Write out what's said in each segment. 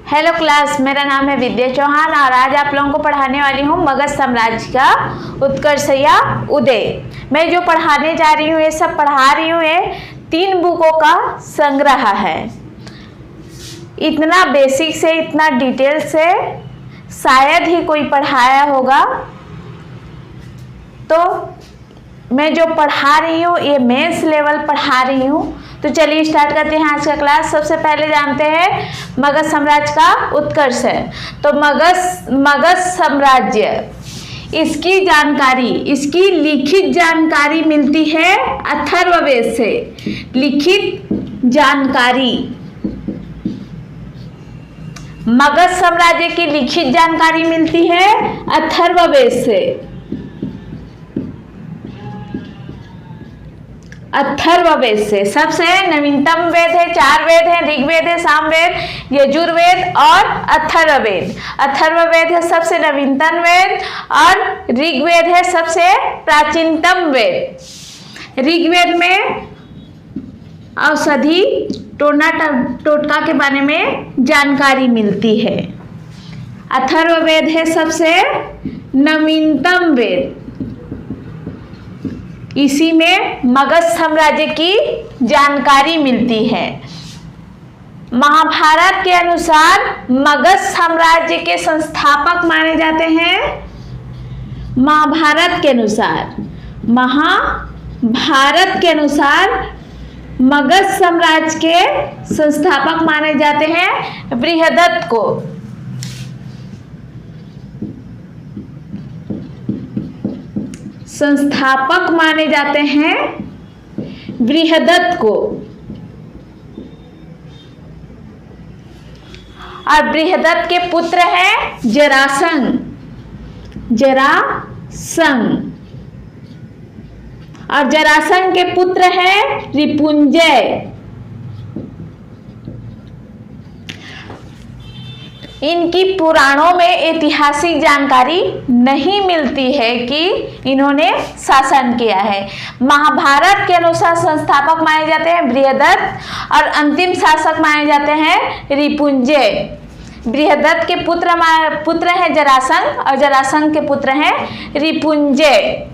Hello class, मेरा नाम है विद्या चौहान और आज आप लोगों को पढ़ाने वाली हूँ मगध साम्राज्य का उत्कर्ष या उदय। मैं जो पढ़ाने जा रही हूँ, ये सब पढ़ा रही हूँ, ये 3 बुकों का संग्रह है। इतना बेसिक से, इतना डिटेल से शायद ही कोई पढ़ाया होगा। तो मैं जो पढ़ा रही हूँ ये मेंस लेवल पढ़ा रही हूँ। तो चलिए स्टार्ट करते हैं आज का क्लास। सबसे पहले जानते हैं मगध साम्राज्य का उत्कर्ष है। तो मगध साम्राज्य, इसकी जानकारी, इसकी लिखित जानकारी मिलती है अथर्ववेद से। लिखित जानकारी, मगध साम्राज्य की लिखित जानकारी मिलती है अथर्ववेद से। अथर्ववेद से सबसे नवीनतम वेद है, 4 वेद हैं, ऋग्वेद है, सामवेद, यजुर्वेद और अथर्ववेद। अथर्ववेद है सबसे नवीनतम वेद और ऋग्वेद है सबसे प्राचीनतम वेद। ऋग्वेद में औषधि टोटका के बारे में जानकारी मिलती है। अथर्ववेद है सबसे नवीनतम वेद। इसी में मगध साम्राज्य की जानकारी मिलती है। महाभारत के अनुसार मगध साम्राज्य के संस्थापक माने जाते हैं। महाभारत के अनुसार मगध साम्राज्य के संस्थापक माने जाते हैं बृहदत्त को। संस्थापक माने जाते हैं बृहदत्त को। और बृहदत्त के पुत्र हैं जरासंध। और जरासंध के पुत्र हैं रिपुंजय। इनकी पुराणों में ऐतिहासिक जानकारी नहीं मिलती है कि इन्होंने शासन किया है। महाभारत के अनुसार संस्थापक माने जाते हैं बृहदत्त और अंतिम शासक माने जाते हैं रिपुंजय। बृहदत्त के पुत्र हैं जरासंध और जरासंध के पुत्र हैं रिपुंजय।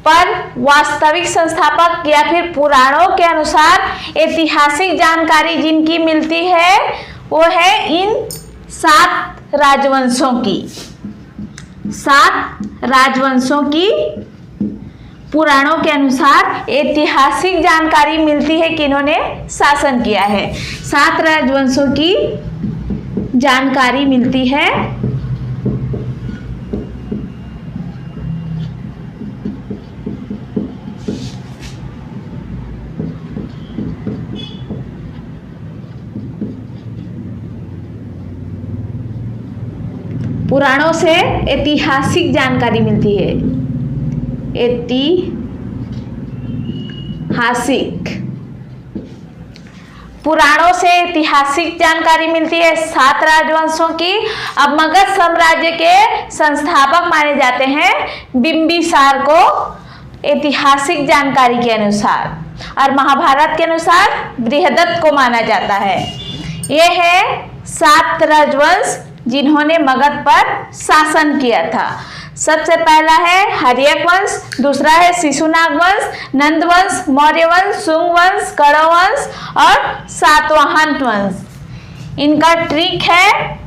पर वास्तविक संस्थापक या फिर पुराणों के अनुसार ऐतिहासिक जानकारी जिनकी मिलती है वो है इन 7 राजवंशों की। 7 राजवंशों की पुराणों के अनुसार ऐतिहासिक जानकारी मिलती है कि इन्होंने शासन किया है। 7 राजवंशों की जानकारी मिलती है। पुराणों से ऐतिहासिक जानकारी मिलती है। ऐतिहासिक पुराणों से ऐतिहासिक जानकारी मिलती है 7 राजवंशों की। अब मगध साम्राज्य के संस्थापक माने जाते हैं बिंबिसार को ऐतिहासिक जानकारी के अनुसार, और महाभारत के अनुसार बृहदत्त को माना जाता है। यह है 7 राजवंश जिन्होंने मगध पर शासन किया था। सबसे पहला है हर्यक वंश, दूसरा है शिशुनाग वंश, नंद वंश, मौर्य वंश, शुंग वंश, कण्व वंश और सातवाहन वंश। इनका ट्रिक है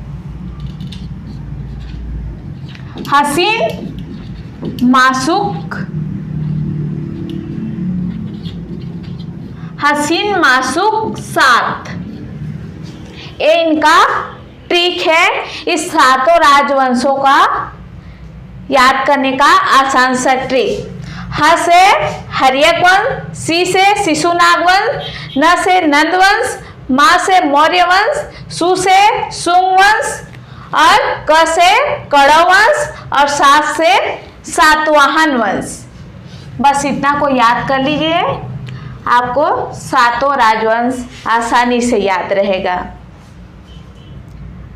हसीन मासुक 7। ये इनका ट्रिक है। इस 7 राजवंशों का याद करने का आसान सा ट्रिक। ह से हर्यक वंश, सी से शिशुनाग वंश, न से नंद वंश, मा से मौर्य वंश, सु से शुंग वंश और क से कण्व वंश और सात से सातवाहन वंश। बस इतना को याद कर लीजिए, आपको 7 राजवंश आसानी से याद रहेगा।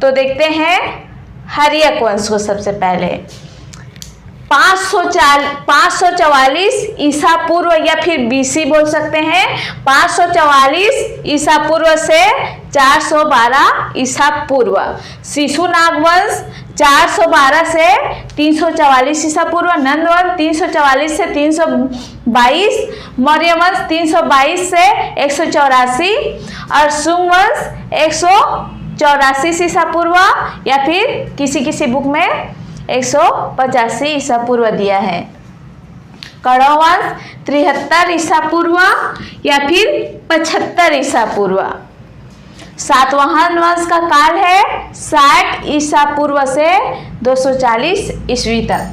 तो देखते हैं हर्यक वंश को। सबसे पहले 544 ईसा पूर्व या फिर बीसी बोल सकते हैं। 544 ईसा पूर्व से 412 ईसा पूर्व। शिशुनाग वंश 412 से 344 ईसा पूर्व। नंद वंश 344 से 322। मौर्य वंश 322 से 184 और शुंग वंश 184 ईसा पूर्व या फिर किसी किसी बुक में 185 ईसा पूर्व दिया है। कौरव वंश 73 ईसा पूर्व या फिर 75 ईसा पूर्व। सातवाहन वंश का काल है 60 ईसा पूर्व से 240 ईस्वी तक।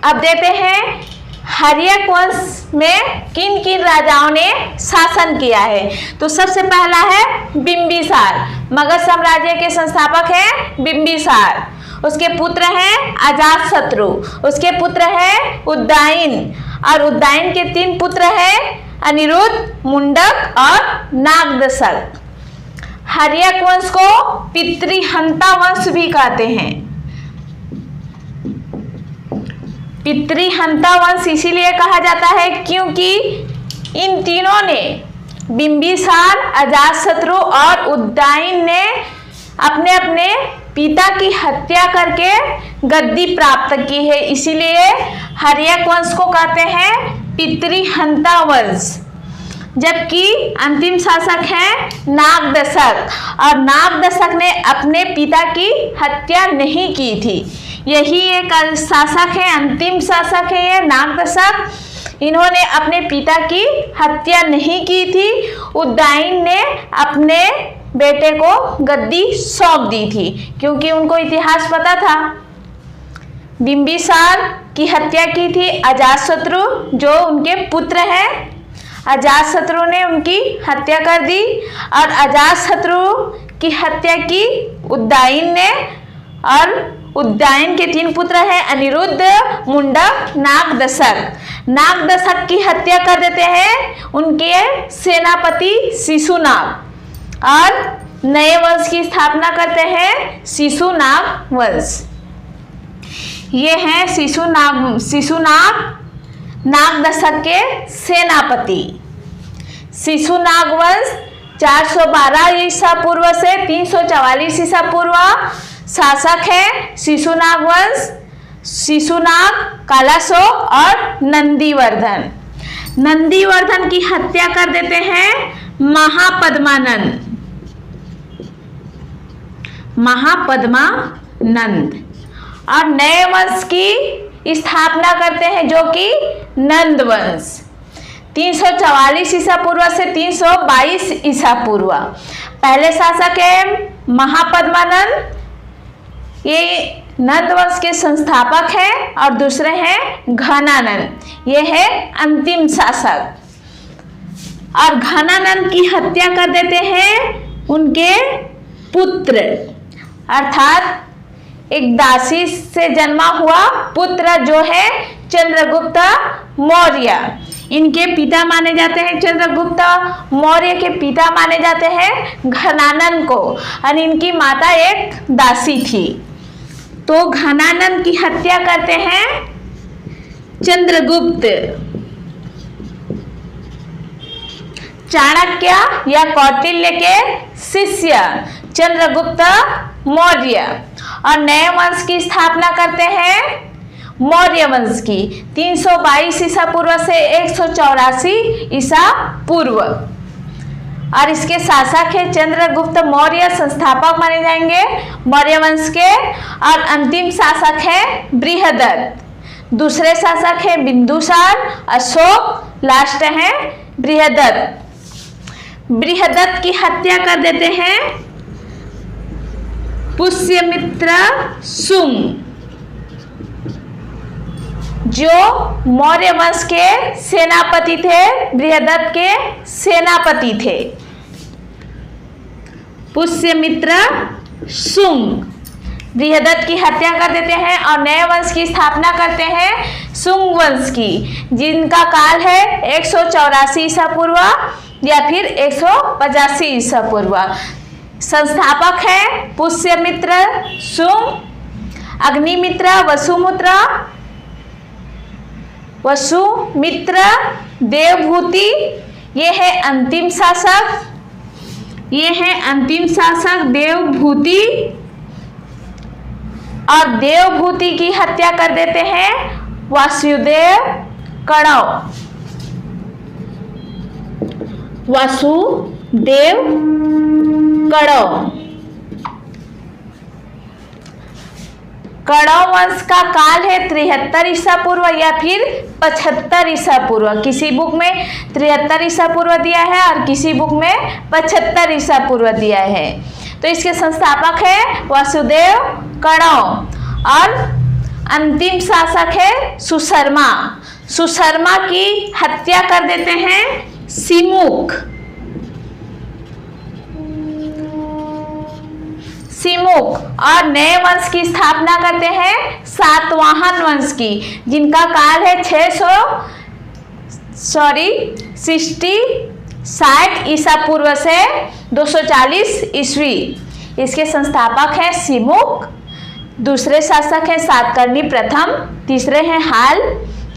अब देते हैं हर्यक वंश में किन किन राजाओं ने शासन किया है। तो सबसे पहला है बिंबिसार। मगध साम्राज्य के संस्थापक हैं बिंबिसार। उसके पुत्र हैं अजातशत्रु। उसके पुत्र हैं उद्दाइन और उद्दाइन के 3 पुत्र हैं अनिरुद्ध, मुंडक और नागदशक। हर्यक वंश को पितृहंता वंश भी कहते हैं। पितृहंता वंश इसीलिए कहा जाता है क्योंकि इन तीनों ने बिंबिसार, अजातशत्रु और उद्दाइन ने अपने अपने पिता की हत्या करके गद्दी प्राप्त की है। इसीलिए हर्यक वंश को कहते हैं पितृहंता वंश। जबकि अंतिम शासक हैं नागदशक और नागदशक ने अपने पिता की हत्या नहीं की थी। यही एक शासक है, अंतिम शासक है ये नागदशक। इन्होंने अपने पिता की हत्या नहीं की थी। उद्दाइन ने अपने बेटे को गद्दी सौंप दी थी क्योंकि उनको इतिहास पता था। बिंबिसार की हत्या की थी अजातशत्रु जो उनके पुत्र हैं। अजातशत्रु ने उनकी हत्या कर दी और अजातशत्रु की हत्या की उद्दाइन ने। और उद्दाइन के 3 पुत्र हैं अनिरुद्ध, मुंडक, नागदशक। नागदशक की हत्या कर देते हैं उनके सेनापति शिशुनाग और नए वंश की स्थापना करते हैं शिशुनाग वंश। ये हैं शिशुनाग नागदशक के सेनापति। शिशुनाग वंश 412 ईसा पूर्व से 344 ईसा पूर्व शासक है शिशुनाग वंश। शिशुनाग, कालाशोक और नंदीवर्धन की हत्या कर देते हैं महापद्मानंद और नए वंश की स्थापना करते हैं जो कि नंद वंश। 344 ईसा पूर्व से 322 ईसा पूर्व। पहले शासक है महापद्मानंद, ये नंद वंश के संस्थापक हैं और दूसरे हैं घनानंद, ये है अंतिम शासक। और घनानंद की हत्या कर देते हैं उनके पुत्र अर्थात एक दासी से जन्मा हुआ पुत्र जो है चंद्रगुप्त मौर्य। इनके पिता माने जाते हैं चंद्रगुप्त मौर्य के पिता माने जाते हैं घनानंद को और इनकी माता एक दासी थी। तो घनानंद की हत्या करते हैं चंद्रगुप्त। चाणक्य या कौटिल्य के शिष्य चंद्रगुप्त मौर्य और नए वंश की स्थापना करते हैं मौर्य वंश की 322 ईसा पूर्व से 184 ईसा पूर्व। और इसके शासक है चंद्रगुप्त मौर्य, संस्थापक माने जाएंगे मौर्य वंश के। और अंतिम शासक है बृहदत्त। दूसरे शासक है बिंदुसार, अशोक, लास्ट है बृहदत्त। बृहदत्त की हत्या कर देते हैं पुष्यमित्र शुंग जो मौर्य वंश के सेनापति थे, बृहदत्त के सेनापति थे। पुष्यमित्र शुंग बृहदत्त की हत्या कर देते हैं और नए वंश की स्थापना करते हैं शुंग वंश की, जिनका काल है 184 ईसा पूर्व या फिर 185 ईसा पूर्व। संस्थापक है पुष्यमित्र शुंग अग्निमित्र, वसुमित्र, देवभूति, ये है अंतिम शासक देवभूति। और देवभूति की हत्या कर देते हैं वासुदेव कणव। वासुदेव कणव वंश का काल है 73 ईसा पूर्व या फिर 75 ईसा पूर्व। किसी बुक में 73 ईसा पूर्व दिया है और किसी बुक में 75 ईसा पूर्व दिया है। तो इसके संस्थापक है वासुदेव कणव और अंतिम शासक है सुशर्मा। सुशर्मा की हत्या कर देते हैं सिमुक। और नए वंश की स्थापना करते हैं सातवाहन वंश की, जिनका काल है 60 ईसा पूर्व से 240 ईस्वी। इसके संस्थापक हैं सिमुक, दूसरे शासक हैं सातकर्णी प्रथम, तीसरे हैं हाल,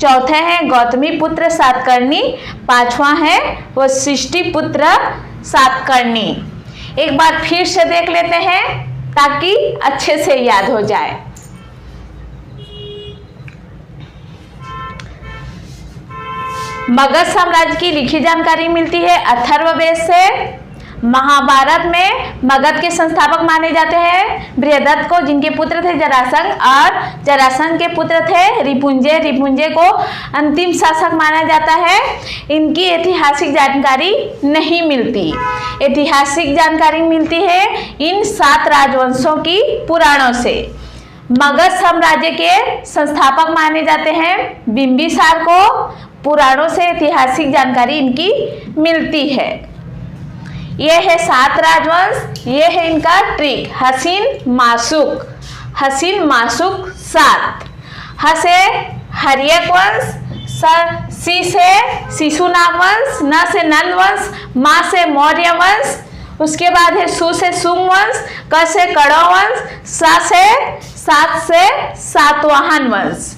चौथे हैं गौतमी पुत्र सातकर्णी, पांचवा है वशिष्ठी पुत्र सातकर्णी। एक बार फिर से देख लेते हैं ताकि अच्छे से याद हो जाए। मगध साम्राज्य की लिखी जानकारी मिलती है अथर्ववेद से। महाभारत में मगध के संस्थापक माने जाते हैं बृहदत्त को, जिनके पुत्र थे जरासंध, और जरासंध के पुत्र थे रिपुंजय। रिपुंजय को अंतिम शासक माना जाता है। इनकी ऐतिहासिक जानकारी नहीं मिलती। ऐतिहासिक जानकारी मिलती है इन 7 राजवंशों की पुराणों से। मगध साम्राज्य के संस्थापक माने जाते हैं बिंबिसार को। पुराणों से ऐतिहासिक जानकारी इनकी मिलती है। ये है 7 राजवंश। ये है इनका ट्रिक, हसीन मासुक 7। ह से हर्यक वंश, सी से शिशुनाग वंश, न से नंद वंश, मा से मौर्य वंश, उसके बाद है सु से सुंग वंश, क से कणव वंश, सात से सातवाहन वंश।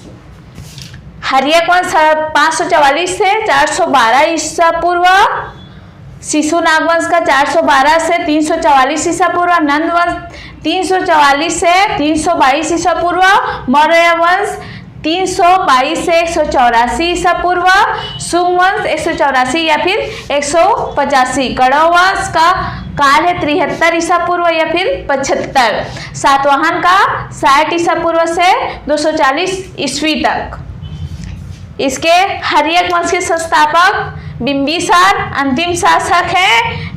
हर्यक वंश 544 से 412 ईसा पूर्व, शिशुनाग वंश का 412 से 344 ईसा पूर्व, नंद वंश 344 से 322 ईसा पूर्व, मौर्य वंश 322 से 184 ईसा पूर्व, सुंग वंश 184 या फिर 185, कणव वंश का काल है 73 ईसा पूर्व या फिर 75, सातवाहन का 60 ईसा पूर्व से 240 ईस्वी तक। इसके हर्यक वंश के संस्थापक बिंबिसार, अंतिम शासक है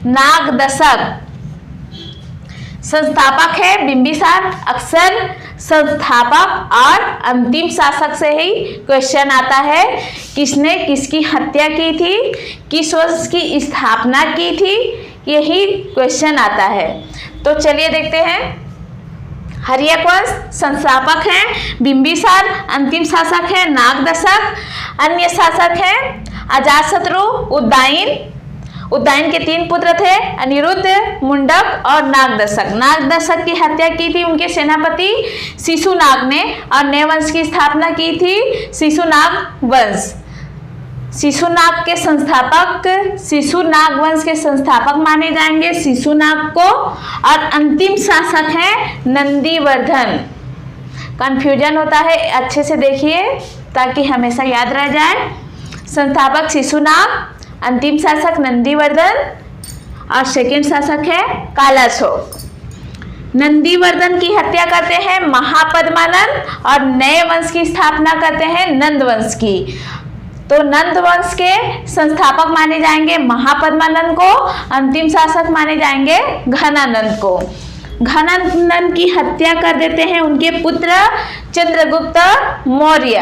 नागदशक। संस्थापक है बिंबिसार। अक्सर संस्थापक और अंतिम शासक से ही क्वेश्चन आता है, किसने किसकी हत्या की थी, किस वंश की स्थापना की थी, यही क्वेश्चन आता है। तो चलिए देखते हैं। हर्यक वंश संस्थापक हैं बिंबिसार, अंतिम शासक है नागदशक, अन्य शासक हैं अजातशत्रु, उद्दाइन के 3 पुत्र थे, अनिरुद्ध, मुंडक और नागदशक। नागदशक की हत्या की थी उनके सेनापति शिशुनाग ने, और नए वंश की स्थापना की थी शिशुनाग वंश। शिशुनाग वंश के संस्थापक माने जाएंगे शिशुनाग को, और अंतिम शासक है नंदीवर्धन। कंफ्यूजन होता है, अच्छे से देखिए ताकि हमेशा याद रह जाए। संस्थापक शिशुनाग, अंतिम शासक नंदीवर्धन और सेकंड शासक है कालाशोक। नंदीवर्धन की हत्या करते हैं महापद्मानंद, और नए वंश की स्थापना करते हैं नंद वंश की। तो नंद वंश के संस्थापक माने जाएंगे महापद्मानंद को, अंतिम शासक माने जाएंगे घनानंद को। घनानंद की हत्या कर देते हैं उनके पुत्र चंद्रगुप्त मौर्य,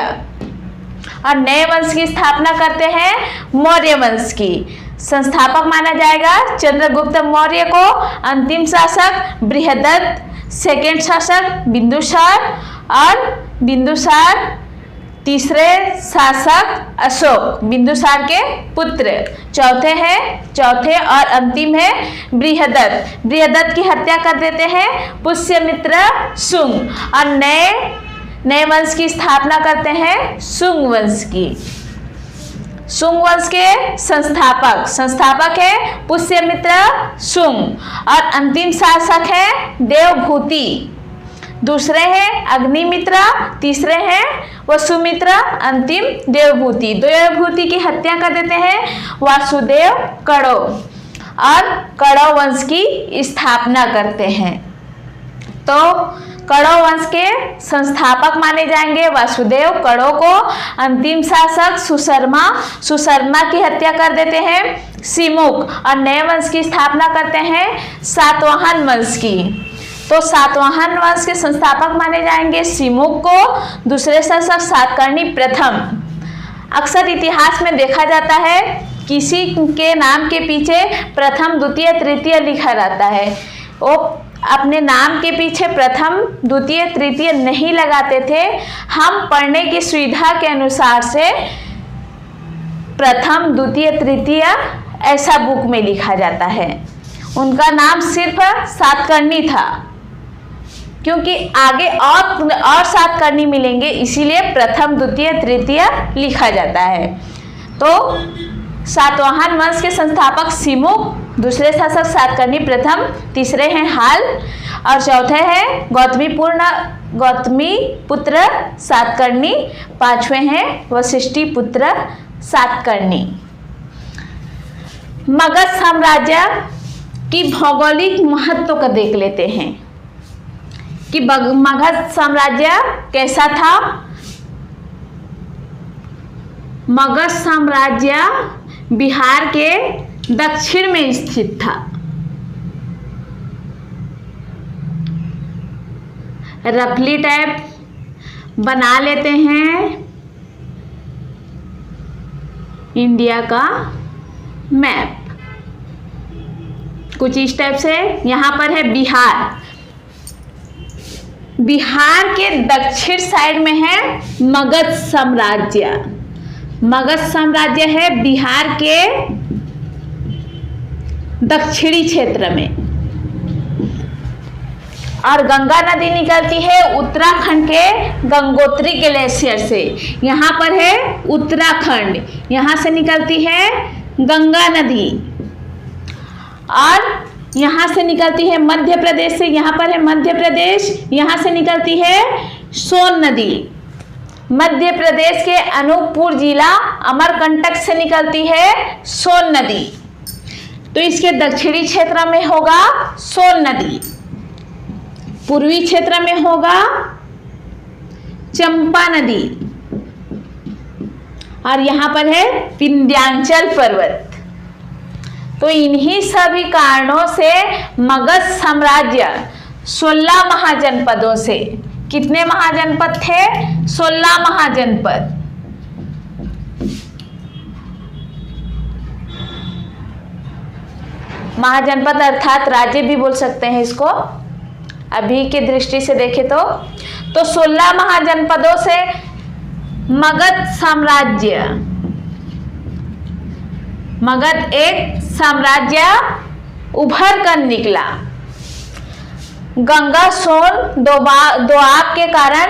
और नए वंश की स्थापना करते हैं मौर्य वंश की। संस्थापक माना जाएगा चंद्रगुप्त मौर्य को, अंतिम शासक बृहदत्त, सेकंड शासक बिंदुसार, और बिंदुसार तीसरे शासक अशोक, बिंदुसार के पुत्र। चौथे और अंतिम है बृहदत्त। बृहदत्त की हत्या कर देते हैं पुष्यमित्र शुंग और नए वंश की स्थापना करते हैं शुंग वंश की। शुंग वंश के संस्थापक है पुष्यमित्र शुंग और अंतिम शासक है देवभूति। दूसरे हैं अग्निमित्र, तीसरे हैं वसुमित्र, अंतिम देवभूति। देवभूति की हत्या कर देते हैं वासुदेव कड़ो और कड़ो वंश की स्थापना करते हैं। तो कड़ो वंश के संस्थापक माने जाएंगे वासुदेव कड़ो को। अंतिम शासक सुशर्मा की हत्या कर देते हैं सिमुक और नए वंश की स्थापना करते हैं सातवाहन वंश की। तो सातवाहन वंश के संस्थापक माने जाएंगे सिमुक को। दूसरे शासक सातकर्णी प्रथम। अक्सर इतिहास में देखा जाता है किसी के नाम के पीछे प्रथम द्वितीय तृतीय लिखा रहता है। वो अपने नाम के पीछे प्रथम द्वितीय तृतीय नहीं लगाते थे। हम पढ़ने की सुविधा के अनुसार से प्रथम द्वितीय तृतीय ऐसा बुक में लिखा जाता है। उनका नाम सिर्फ सातकर्णी था, क्योंकि आगे और सातकर्णी मिलेंगे, इसीलिए प्रथम द्वितीय तृतीय लिखा जाता है। तो सातवाहन वंश के संस्थापक सिमुक, दूसरे शासक सातकर्णी प्रथम, तीसरे हैं हाल और चौथे हैं गौतमी पुत्र सातकर्णी, पांचवें हैं वशिष्ठी पुत्र सातकर्णी। मगध साम्राज्य की भौगोलिक महत्व को देख लेते हैं कि मगध साम्राज्य कैसा था। मगध साम्राज्य बिहार के दक्षिण में स्थित था। रफली टाइप बना लेते हैं इंडिया का मैप कुछ इस टाइप से। यहाँ पर है बिहार के दक्षिण साइड में है मगध साम्राज्य। मगध साम्राज्य है बिहार के दक्षिणी क्षेत्र में और गंगा नदी निकलती है उत्तराखंड के गंगोत्री ग्लेशियर से। यहाँ पर है उत्तराखंड, यहाँ से निकलती है गंगा नदी और यहाँ से निकलती है मध्य प्रदेश से। यहाँ पर है मध्य प्रदेश, यहाँ से निकलती है सोन नदी। मध्य प्रदेश के अनूपपुर जिला अमरकंटक से निकलती है सोन नदी। तो इसके दक्षिणी क्षेत्र में होगा सोन नदी, पूर्वी क्षेत्र में होगा चंपा नदी और यहाँ पर है विंध्याचल पर्वत। तो इन्हीं सभी कारणों से मगध साम्राज्य 16 महाजनपदों से, कितने महाजनपद थे? 16 महाजनपद। महाजनपद अर्थात राज्य भी बोल सकते हैं इसको अभी की दृष्टि से देखें तो 16 महाजनपदों से मगध साम्राज्य, मगध एक साम्राज्य उभर कर निकला। गंगा सोन दोआब के कारण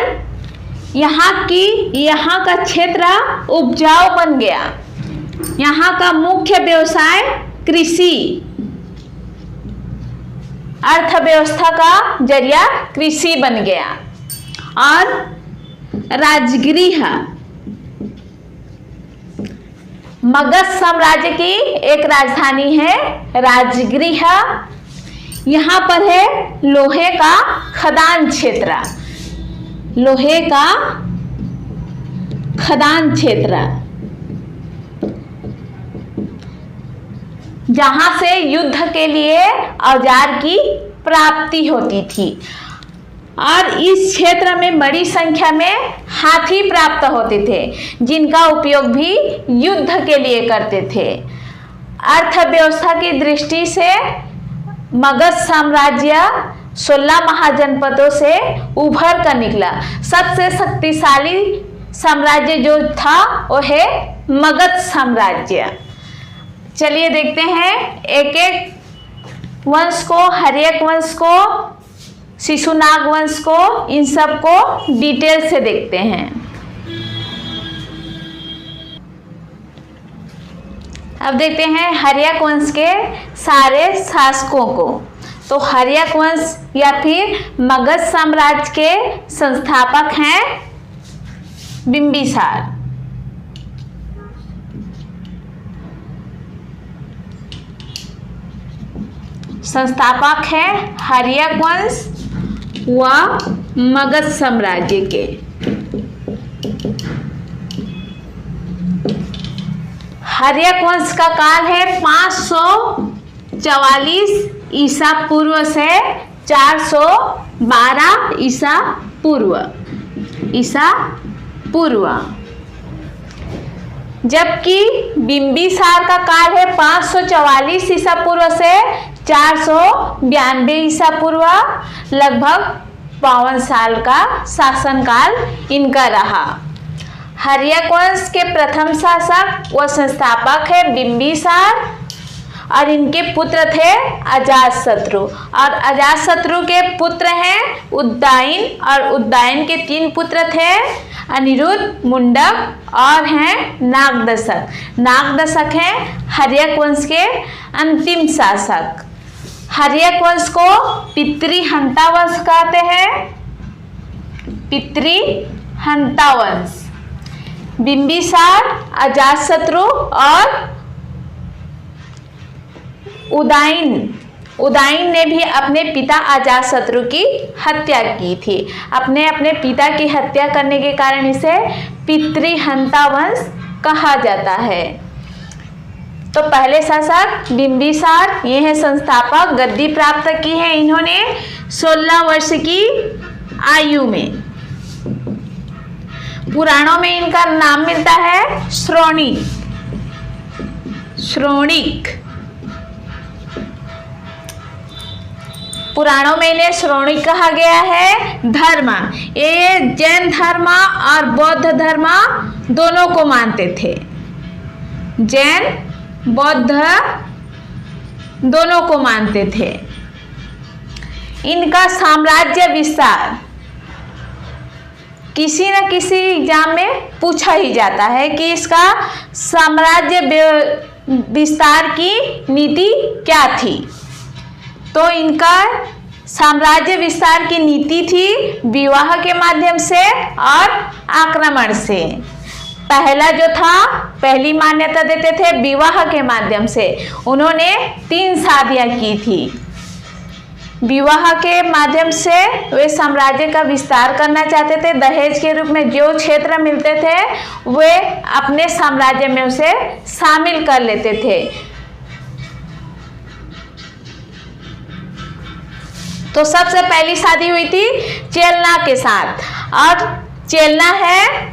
यहाँ का क्षेत्र उपजाऊ बन गया। यहाँ का मुख्य व्यवसाय कृषि, अर्थव्यवस्था का जरिया कृषि बन गया। और राजगृह, मगध साम्राज्य की एक राजधानी है राजगृह। यहाँ पर है लोहे का खदान क्षेत्र, लोहे का खदान क्षेत्र, जहां से युद्ध के लिए औजार की प्राप्ति होती थी। और इस क्षेत्र में बड़ी संख्या में हाथी प्राप्त होते थे, जिनका उपयोग भी युद्ध के लिए करते थे। अर्थव्यवस्था की दृष्टि से मगध साम्राज्य 16 महाजनपदों से उभर कर निकला। सबसे शक्तिशाली साम्राज्य जो था वो है मगध साम्राज्य। चलिए देखते हैं एक एक वंश को, हर्यक वंश को, शिशुनाग वंश को, इन सब को डिटेल से देखते हैं। अब देखते हैं हर्यक वंश के सारे शासकों को। तो हर्यक वंश या फिर मगध साम्राज्य के संस्थापक हैं बिंबिसार। संस्थापक है हर्यक वंश व मगध साम्राज्य के। हर्यक वंश का काल है 544 ईसा पूर्व से 412 ईसा पूर्व, जबकि बिंबिसार का काल है 544 ईसा पूर्व से 492 ईसा पूर्व। लगभग 52 साल का शासनकाल इनका रहा। हर्यक वंश के प्रथम शासक व संस्थापक है बिंबिसार और इनके पुत्र थे अजातशत्रु, और अजातशत्रु के पुत्र हैं उद्दाइन, और उद्दाइन के 3 पुत्र थे अनिरुद्ध, मुंडक और हैं नागदशक। नागदशक हैं हर्यक वंश के अंतिम शासक। हर्यक वंश को पितृहंता वंश कहते हैं, पितृहंता वंश। बिंबिसार, अजातशत्रु और उदाइन ने भी अपने पिता अजातशत्रु की हत्या की थी। अपने पिता की हत्या करने के कारण इसे पितृहंता वंश कहा जाता है। तो पहले शासक बिंबिसार, ये है संस्थापक, गद्दी प्राप्त की है इन्होंने 16 वर्ष की आयु में। पुराणों में इनका नाम मिलता है श्रोणिक। पुराणों में इन्हें श्रोणिक कहा गया है। धर्म, ये जैन धर्म और बौद्ध धर्म दोनों को मानते थे। जैन बौद्ध दोनों को मानते थे। इनका साम्राज्य विस्तार किसी न किसी एग्जाम में पूछा ही जाता है कि इसका साम्राज्य विस्तार की नीति क्या थी। तो इनका साम्राज्य विस्तार की नीति थी विवाह के माध्यम से और आक्रमण से। पहला जो था, पहली मान्यता देते थे विवाह के माध्यम से। उन्होंने 3 शादियां की थी। विवाह के माध्यम से वे साम्राज्य का विस्तार करना चाहते थे। दहेज के रूप में जो क्षेत्र मिलते थे वे अपने साम्राज्य में उसे शामिल कर लेते थे। तो सबसे पहली शादी हुई थी चेलना के साथ, और चेलना है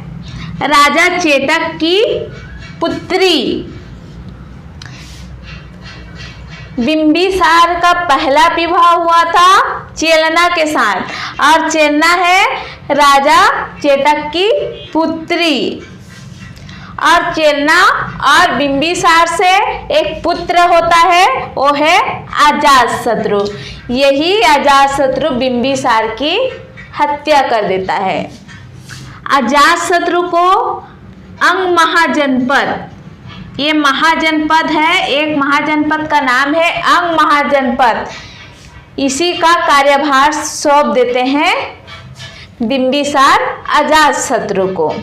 राजा चेतक की पुत्री। बिंबिसार का पहला विवाह हुआ था चेलना के साथ, और चेलना है राजा चेतक की पुत्री। और चेलना और बिंबिसार से एक पुत्र होता है, वो है अजातशत्रु। यही अजातशत्रु बिंबिसार की हत्या कर देता है। अजातशत्रु को अंग महाजनपद, ये महाजनपद है, एक महाजनपद का नाम है अंग महाजनपद, इसी का कार्यभार सौंप देते हैं बिंबिसार अजातशत्रु को।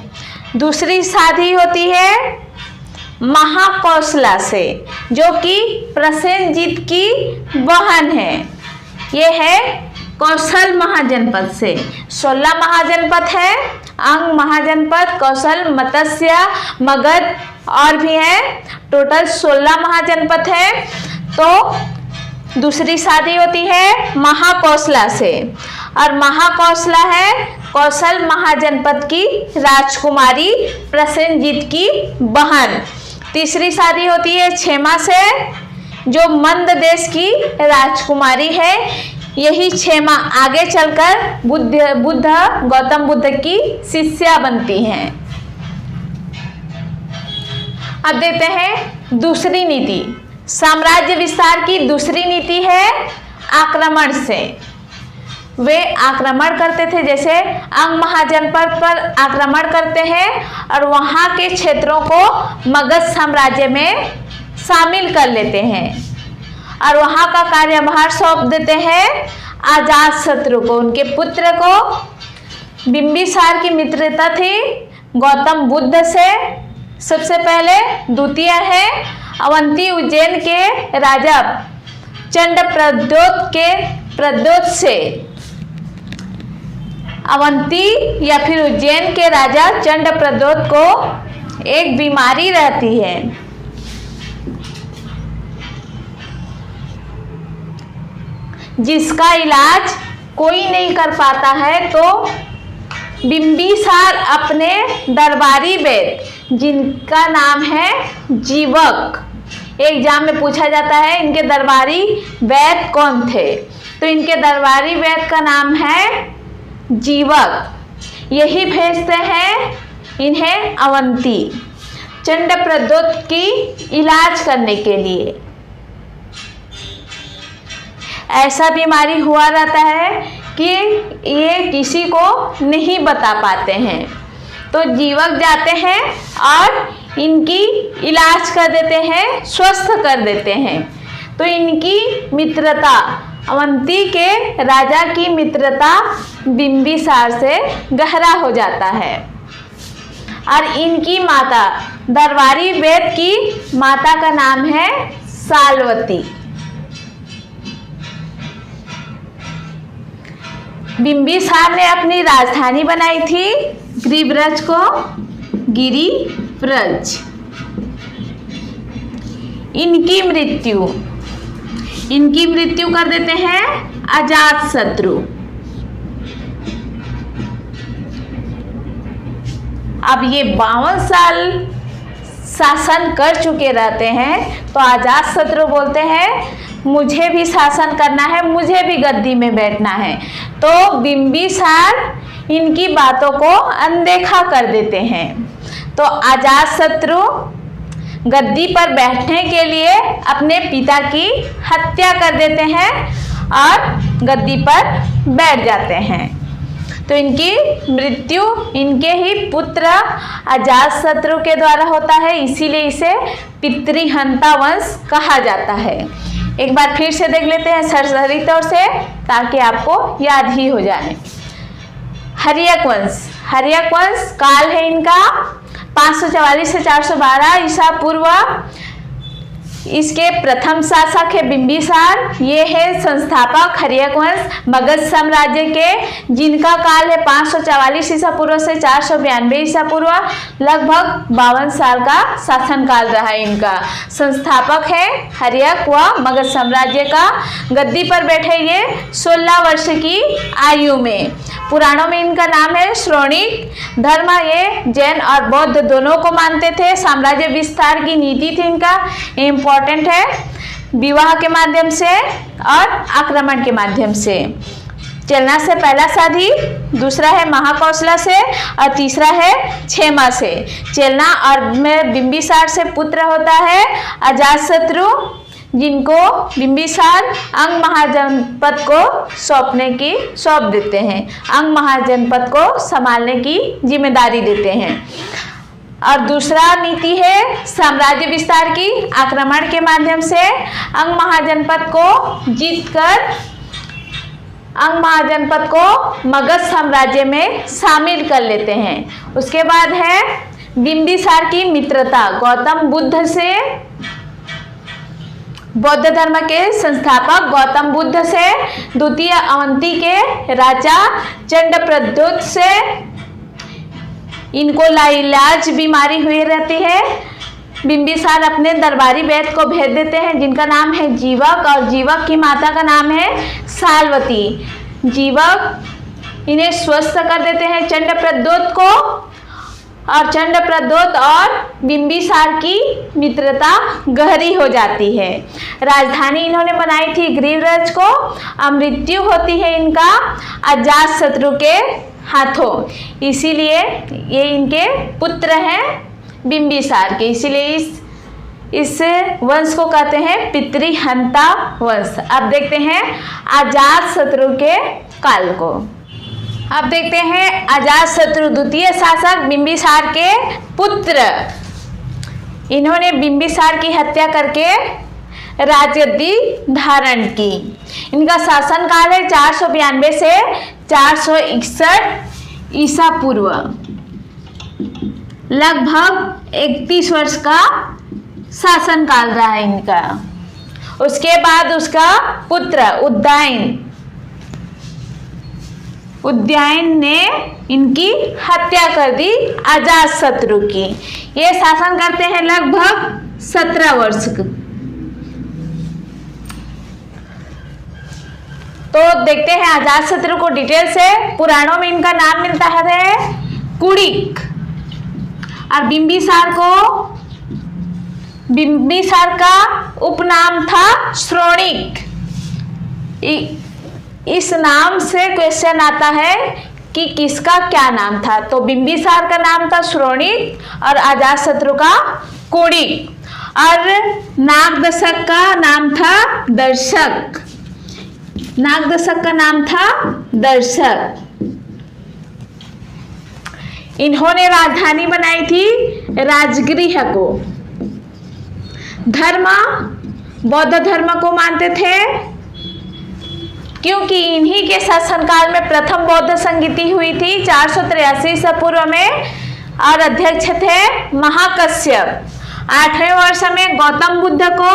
दूसरी शादी होती है महाकौशला से, जो कि प्रसेनजीत की बहन है। ये है कौशल महाजनपद से। 16 महाजनपद है, अंग महाजनपद, कौशल, मत्स्य, मगध और भी है। टोटल 16 महाजनपद है। तो दूसरी शादी होती है महाकौशला से, और महाकौशला है कौशल महाजनपद की राजकुमारी प्रसेनजीत की बहन। तीसरी शादी होती है क्षेमा से, जो मंद देश की राजकुमारी है। यही क्षेमा आगे चलकर गौतम बुद्ध की शिष्या बनती हैं। अब देखते हैं दूसरी नीति। साम्राज्य विस्तार की दूसरी नीति है आक्रमण से। वे आक्रमण करते थे, जैसे अंग महाजनपद पर आक्रमण करते हैं और वहाँ के क्षेत्रों को मगध साम्राज्य में शामिल कर लेते हैं और वहाँ का कार्यभार सौंप देते हैं अजातशत्रु को, उनके पुत्र को। बिंबिसार की मित्रता थी गौतम बुद्ध से सबसे पहले। द्वितीय है अवंती उज्जैन के राजा चंडप्रद्योत से। अवंती या फिर उज्जैन के राजा चंडप्रद्योत को एक बीमारी रहती है, जिसका इलाज कोई नहीं कर पाता है। तो बिंबिसार अपने दरबारी वैद्य, जिनका नाम है जीवक, एग्जाम में पूछा जाता है इनके दरबारी वैद्य कौन थे, तो इनके दरबारी वैद्य का नाम है जीवक। यही भेजते हैं इन्हें अवंती चंडप्रद्योत की इलाज करने के लिए। ऐसा बीमारी हुआ रहता है कि ये किसी को नहीं बता पाते हैं, तो जीवक जाते हैं और इनकी इलाज कर देते हैं, स्वस्थ कर देते हैं। तो इनकी मित्रता, अवंती के राजा की मित्रता बिंबिसार से गहरा हो जाता है। और इनकी माता, दरबारी वैद्य की माता का नाम है साल्वती। बिंबिसार ने अपनी राजधानी बनाई थी गिरिव्रज को, गिरिव्रज। इनकी मृत्यु कर देते हैं अजातशत्रु। अब ये 52 साल शासन कर चुके रहते हैं, तो अजातशत्रु बोलते हैं मुझे भी शासन करना है, मुझे भी गद्दी में बैठना है। तो बिंबिसार इनकी बातों को अनदेखा कर देते हैं। तो अजातशत्रु गद्दी पर बैठने के लिए अपने पिता की हत्या कर देते हैं और गद्दी पर बैठ जाते हैं। तो इनकी मृत्यु इनके ही पुत्र अजातशत्रु के द्वारा होता है, इसीलिए इसे पितृहंता वंश कहा जाता है। एक बार फिर से देख लेते हैं सरसरी तौर से, ताकि आपको याद ही हो जाए। हर्यक वंश काल है इनका 544 से 412 ईसा पूर्व। इसके प्रथम शासक है बिंबिसार। ये है संस्थापक हर्यक वंश मगध साम्राज्य के, जिनका काल है 544 ईसा पूर्व से 492 ईसा पूर्व। लगभग 52 साल का शासनकाल रहा इनका। संस्थापक है हर्यक व मगध साम्राज्य का। गद्दी पर बैठे ये 16 वर्ष की आयु में। पुराणों में इनका नाम है श्रोणिक। धर्म ये जैन और बौद्ध दोनों को मानते थे। साम्राज्य विस्तार की नीति थी इनका, इम्पोर्टेंट है, विवाह के माध्यम से और आक्रमण के माध्यम से। चलना से पहला साधी, दूसरा है महाकौशला से और तीसरा है क्षेमा से। चलना और में बिंबिसार से पुत्र होता है अजातशत्रु, जिनको बिंबिसार अंग महाजनपद को सौंप देते हैं, अंग महाजनपद को संभालने की जिम्मेदारी देते हैं। और दूसरा नीति है साम्राज्य विस्तार की, आक्रमण के माध्यम से अंग महाजनपद को जीतकर अंग महाजनपद को मगध साम्राज्य में शामिल कर लेते हैं। उसके बाद है बिंबिसार की मित्रता गौतम बुद्ध से, बौद्ध धर्म के संस्थापक गौतम बुद्ध से। द्वितीय अवंती के राजा चंडप्रद्योत से। इनको लाइलाज बीमारी हुई रहती है। बिंबिसार अपने दरबारी वैद्य को भेज देते हैं, जिनका नाम है जीवक, और जीवक की माता का नाम है साल्वती। जीवक इन्हें स्वस्थ कर देते हैं चंडप्रद्योत को, और चंडप्रद्योत और बिंबिसार की मित्रता गहरी हो जाती है। राजधानी इन्होंने बनाई थी गिरिव्रज को। मृत्यु होती है इनका अजातशत्रु के हाथों, इसीलिए ये इनके पुत्र हैं बिंबिसार के, इसीलिए इस वंश को कहते हैं पितृहंता वंश। अब देखते हैं अजातशत्रु के काल को। अब देखते हैं अजातशत्रु द्वितीय शासक बिंबिसार के पुत्र। इन्होंने बिंबिसार की हत्या करके राजगद्दी धारण की। इनका शासनकाल है 492 से 461 ईसा पूर्व। लगभग 31 वर्ष का शासनकाल रहा है इनका। उसके बाद उसका पुत्र उदयन ने इनकी हत्या कर दी अजातशत्रु की। ये शासन करते हैं लगभग 17 वर्ष। तो देखते हैं अजातशत्रु को डिटेल से। पुराणों में इनका नाम मिलता है कुड़िक, और बिंबिसार का उपनाम था श्रोणिक। इस नाम से क्वेश्चन आता है कि किसका क्या नाम था। तो बिंबिसार का नाम था श्रोणिक और अजातशत्रु का कुड़िक, और नागदशक का नाम था दर्शक। नागदशक का नाम था दर्शक। इन्होंने राजधानी बनाई थी राजगृह को। धर्म बौद्ध धर्म को मानते थे, क्योंकि इन्हीं के शासनकाल में प्रथम बौद्ध संगीति हुई थी 483 ईसा पूर्व में, और अध्यक्ष थे महाकश्यप। 8वें वर्ष में गौतम बुद्ध को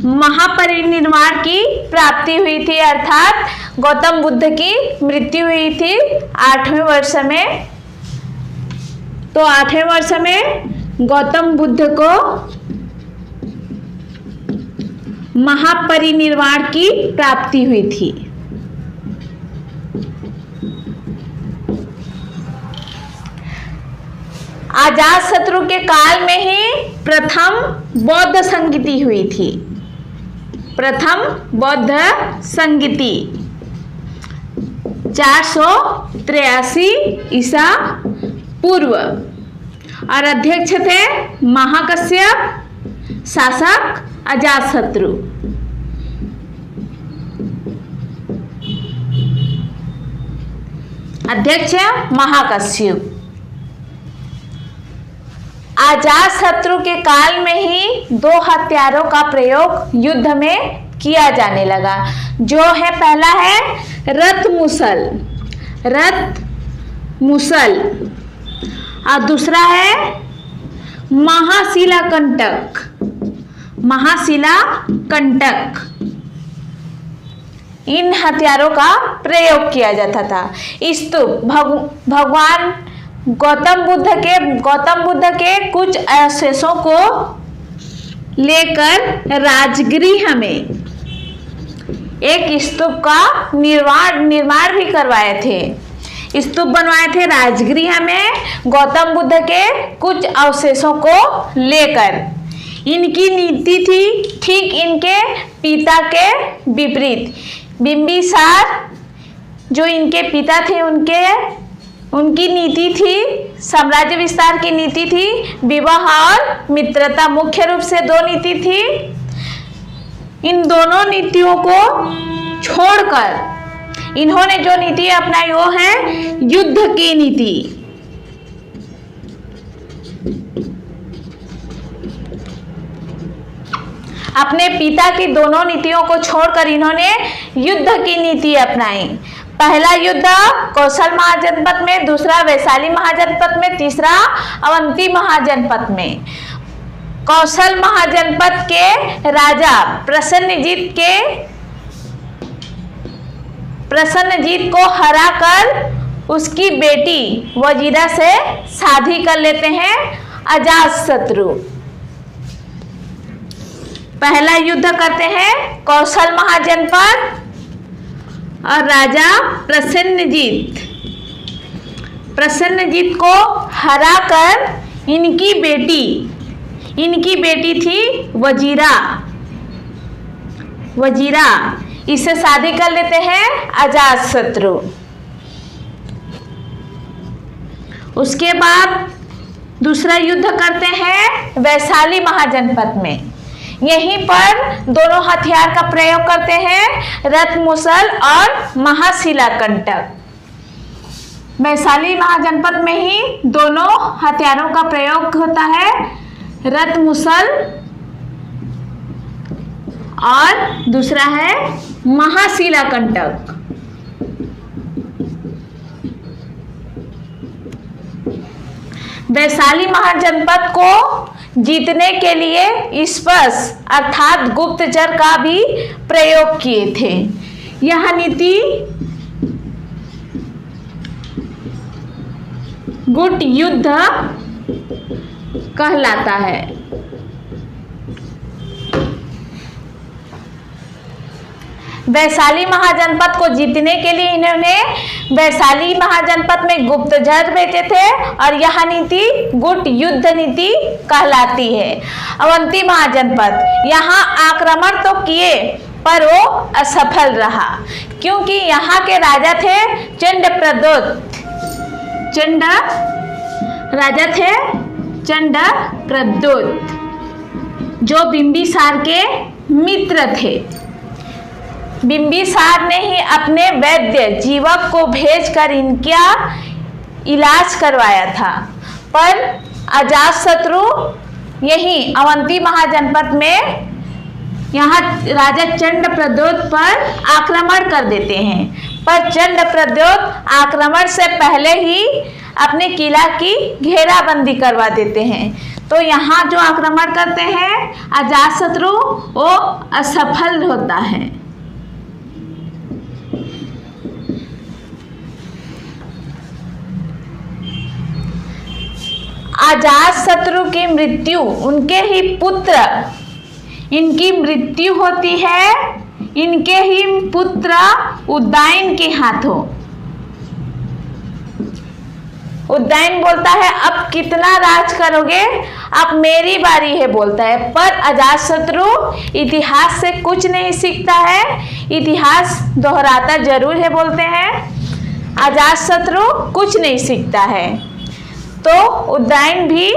महापरिनिर्वाण की प्राप्ति हुई थी, अर्थात गौतम बुद्ध की मृत्यु हुई थी 8वें वर्ष में। तो 8वें वर्ष में गौतम बुद्ध को महापरिनिर्वाण की प्राप्ति हुई थी। अजातशत्रु के काल में ही प्रथम बौद्ध संगीति हुई थी। प्रथम बौद्ध संगीति 483 ईसा पूर्व, और अध्यक्ष थे महाकश्यप, शासक अजातशत्रु। अध्यक्ष महाकश्यप। अजातशत्रु के काल में ही 2 हथियारों का प्रयोग युद्ध में किया जाने लगा। जो है, पहला है रथ मुसल, और दूसरा है महाशिला कंटक। इन हथियारों का प्रयोग किया जाता था। स्तूप भगवान गौतम बुद्ध के कुछ अवशेषों को लेकर राजगृह में एक स्तूप का निर्माण भी करवाए थे। स्तूप बनवाए थे राजगृह में गौतम बुद्ध के कुछ अवशेषों को लेकर। इनकी नीति थी ठीक इनके पिता के विपरीत। बिंबिसार जो इनके पिता थे उनकी नीति थी, साम्राज्य विस्तार की नीति थी, विवाह और मित्रता। मुख्य रूप से 2 नीति थी। इन दोनों नीतियों को छोड़कर इन्होंने जो नीति अपनाई वो है युद्ध की नीति। अपने पिता की दोनों नीतियों को छोड़कर इन्होंने युद्ध की नीति अपनाई। पहला युद्ध कौशल महाजनपद में, दूसरा वैशाली महाजनपद में, तीसरा अवंती महाजनपद में। कौशल महाजनपद के राजा प्रसन्नजीत को हराकर उसकी बेटी वजीरा से शादी कर लेते हैं अजातशत्रु। पहला युद्ध करते हैं कौशल महाजनपद, और राजा प्रसन्नजीत को हराकर इनकी बेटी थी वजीरा, इससे शादी कर लेते हैं अजातशत्रु। उसके बाद दूसरा युद्ध करते हैं वैशाली महाजनपद में। यहीं पर दोनों हथियार का प्रयोग करते हैं, रथ मुसल और महाशिलाकंटक। वैशाली महाजनपद में ही दोनों हथियारों का प्रयोग होता है, रथ मुसल और दूसरा है महाशिलाकंटक। वैशाली महाजनपद को जीतने के लिए स्पष्ट अर्थात गुप्तचर का भी प्रयोग किए थे। यह नीति गुट युद्ध कहलाता है। वैशाली महाजनपद को जीतने के लिए इन्होंने वैशाली महाजनपद में गुप्तचर भेजे थे और यह नीति गुट युद्ध नीति कहलाती है। अवंती महाजनपद, यहाँ आक्रमण तो किए पर वो असफल रहा, क्योंकि यहाँ के राजा थे चंद्रप्रद्योत, जो बिंबिसार के मित्र थे। बिंबिसार ने ही अपने वैद्य जीवक को भेजकर इनका इलाज करवाया था, पर अजातशत्रु यही अवंती महाजनपद में यहाँ राजा चंद्रप्रद्योत पर आक्रमण कर देते हैं। पर चंद्रप्रद्योत आक्रमण से पहले ही अपने किला की घेराबंदी करवा देते हैं। तो यहाँ जो आक्रमण करते हैं अजातशत्रु, वो असफल होता है। अजातशत्रु की मृत्यु, उनके ही पुत्र, इनकी मृत्यु होती है इनके ही पुत्र उदयन के हाथों। उदयन बोलता है अब कितना राज करोगे, अब मेरी बारी है बोलता है। पर अजातशत्रु इतिहास से कुछ नहीं सीखता है, इतिहास दोहराता जरूर है बोलते हैं। अजातशत्रु कुछ नहीं सीखता है, तो उदयन भी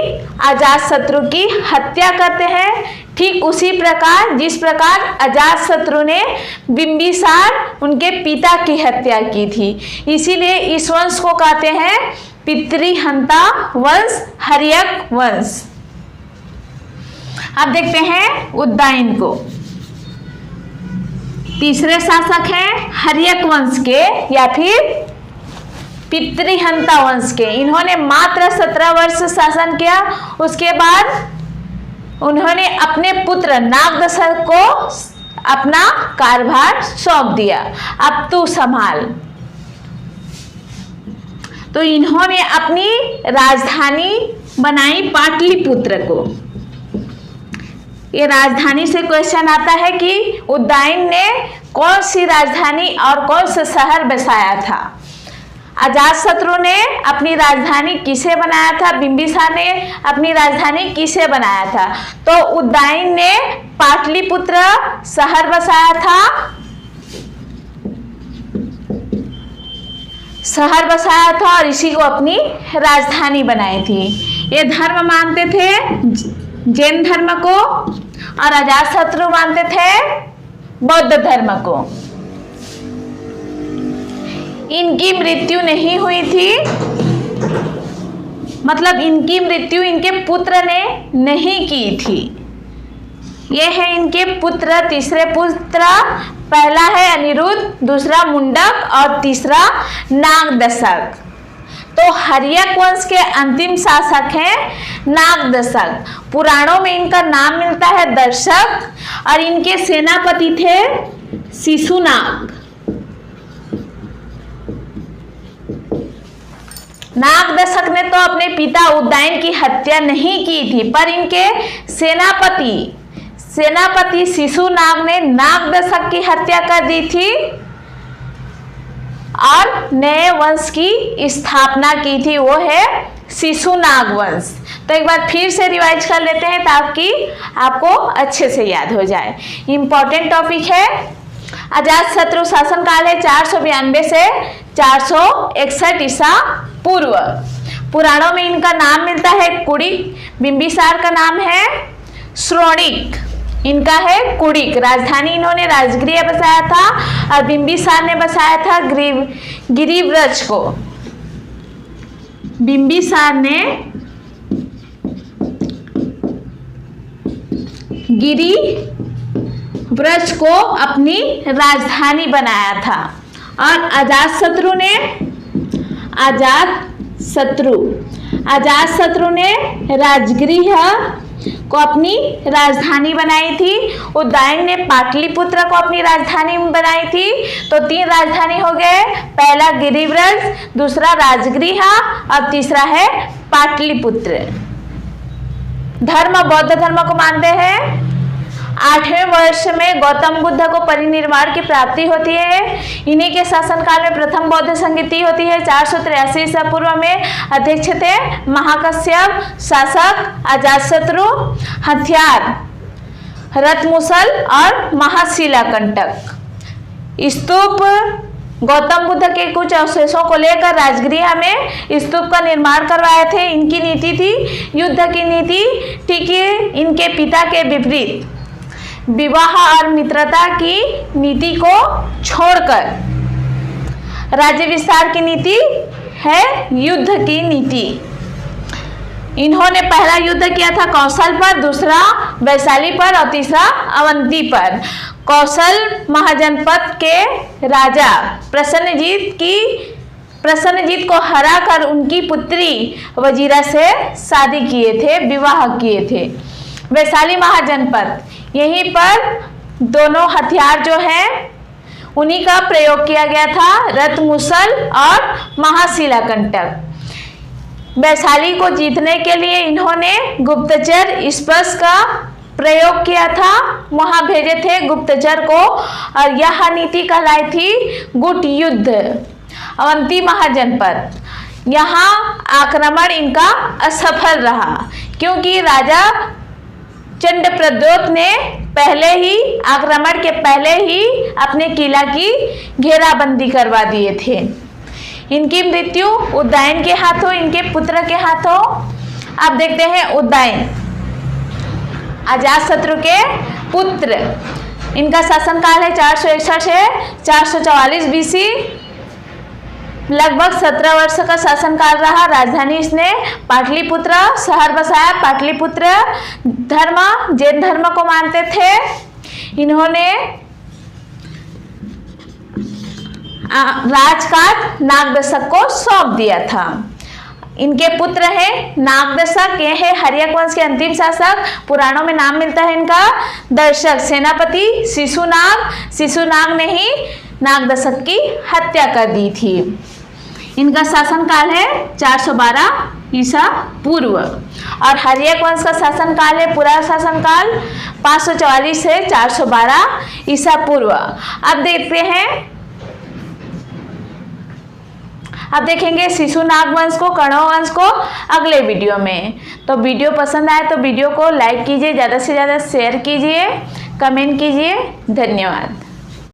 अजातशत्रु की हत्या करते हैं, ठीक उसी प्रकार जिस प्रकार अजातशत्रु ने बिंबिसार उनके पिता की हत्या की थी। इसीलिए इस वंश को कहते हैं पितृहंता वंश, हर्यक वंश। अब देखते हैं उदयन को। तीसरे शासक हैं हर्यक वंश के या फिर पितृहंता वंश के। इन्होंने मात्र 17 वर्ष शासन किया। उसके बाद उन्होंने अपने पुत्र नागदशरथ को अपना कार्यभार सौंप दिया, अब तू संभाल। तो इन्होंने अपनी राजधानी बनाई पाटलिपुत्र को। ये राजधानी से क्वेश्चन आता है कि उदयन ने कौन सी राजधानी और कौन सा शहर बसाया था। अजातशत्रु ने अपनी राजधानी किसे बनाया था, बिंबिसार ने अपनी राजधानी किसे बनाया था। तो उदयन ने पाटलिपुत्र शहर बसाया था, और इसी को अपनी राजधानी बनाई थी। ये धर्म मानते थे जैन धर्म को और अजातशत्रु मानते थे बौद्ध धर्म को। इनकी मृत्यु नहीं हुई थी, मतलब इनकी मृत्यु इनके पुत्र ने नहीं की थी। ये है इनके पुत्र, तीसरे पुत्र, पहला है अनिरुद्ध, दूसरा मुंडक और तीसरा नागदशक। तो हर्यक वंश के अंतिम शासक हैं नागदशक। पुराणों में इनका नाम मिलता है दर्शक और इनके सेनापति थे शिशुनाग। नागदशक ने तो अपने पिता उदयन की हत्या नहीं की थी, पर इनके सेनापति शिशुनाग ने नागदशक की हत्या कर दी थी और नए वंश की स्थापना की थी, वो है शिशुनाग वंश। तो एक बार फिर से रिवाइज कर लेते हैं ताकि आपको अच्छे से याद हो जाए। इम्पोर्टेंट टॉपिक है। अजातशत्रु शासनकाल है 492 से 461 ईसा पूर्व। पुराणों में इनका नाम मिलता है कुड़िक। बिंबिसार का नाम है श्रोणिक, इनका है कुड़िक। राजधानी इन्होंने राजगृह बसाया था और बिंबिसार ने बसाया था गिरिव्रज को। बिंबिसार ने गिरिव्रज को अपनी राजधानी बनाया था। और अजातशत्रु ने राजगृह को अपनी राजधानी बनाई थी। उदयन ने पाटलिपुत्र को अपनी राजधानी बनाई थी। तो 3 राजधानी हो गए, पहला गिरिव्रज, दूसरा राजगृह और तीसरा है पाटलिपुत्र। धर्म बौद्ध धर्म को मानते हैं। 8वें वर्ष में गौतम बुद्ध को परिनिर्वाण की प्राप्ति होती है। इन्हीं के शासनकाल में प्रथम बौद्ध संगति होती है। 483 ईसा पूर्व में अध्यक्ष थे महाकश्यप, शासक अजातशत्रु, हथियार रथमुसल और महाशिलाकंटक। स्तूप गौतम बुद्ध के कुछ अवशेषों को लेकर राजगृह में स्तूप का निर्माण करवाए थे। इनकी नीति थी युद्ध की नीति, ठीक है, इनके पिता के विपरीत विवाह और मित्रता की नीति को छोड़कर राज्य विस्तार की नीति है युद्ध की नीति। इन्होंने पहला युद्ध किया था कौशल पर, दूसरा वैशाली पर और तीसरा अवंती पर। कौशल महाजनपद के राजा प्रसन्नजीत को हराकर उनकी पुत्री वजीरा से शादी किए थे, विवाह किए थे। वैशाली महाजनपद, यहीं पर दोनों हथियार जो हैं उन्हीं का प्रयोग किया गया था, रथमुसल और महाशिलाकंटक। वैशाली को जीतने के लिए इन्होंने गुप्तचर स्पर्श का प्रयोग किया था, वहां भेजे थे गुप्तचर को और यह नीति कहलाई थी गुट युद्ध। अवंती महाजनपद, यहाँ आक्रमण इनका असफल रहा क्योंकि राजा चंडप्रद्योत ने आक्रमण के पहले ही अपने किला की घेराबंदी करवा दिए थे। इनकी मृत्यु उदयन के हाथों, इनके पुत्र के हाथों। अब देखते हैं उदयन, अजातशत्रु के पुत्र। इनका शासनकाल है 461 से 444 बीसी। लगभग 17 वर्ष का शासनकाल रहा। राजधानी इसने पाटलिपुत्र शहर बसाया। पाटलिपुत्र धर्म जैन धर्म को मानते थे। इन्होंने राजकाज नागदशक को सौंप दिया था। इनके पुत्र हैं नागदशक, ये है हर्यक वंश के अंतिम शासक। पुराणों में नाम मिलता है इनका दर्शक। सेनापति शिशुनाग ने ही नागदशक की हत्या कर दी थी। इनका शासनकाल है 412 ईसा पूर्व और हर्यक वंश का शासनकाल है, पूरा शासनकाल 544 से 412 ईसा पूर्व। अब देखेंगे शिशुनाग वंश को, कण्व वंश को अगले वीडियो में। तो वीडियो पसंद आए तो वीडियो को लाइक कीजिए, ज़्यादा से ज़्यादा शेयर कीजिए, कमेंट कीजिए। धन्यवाद।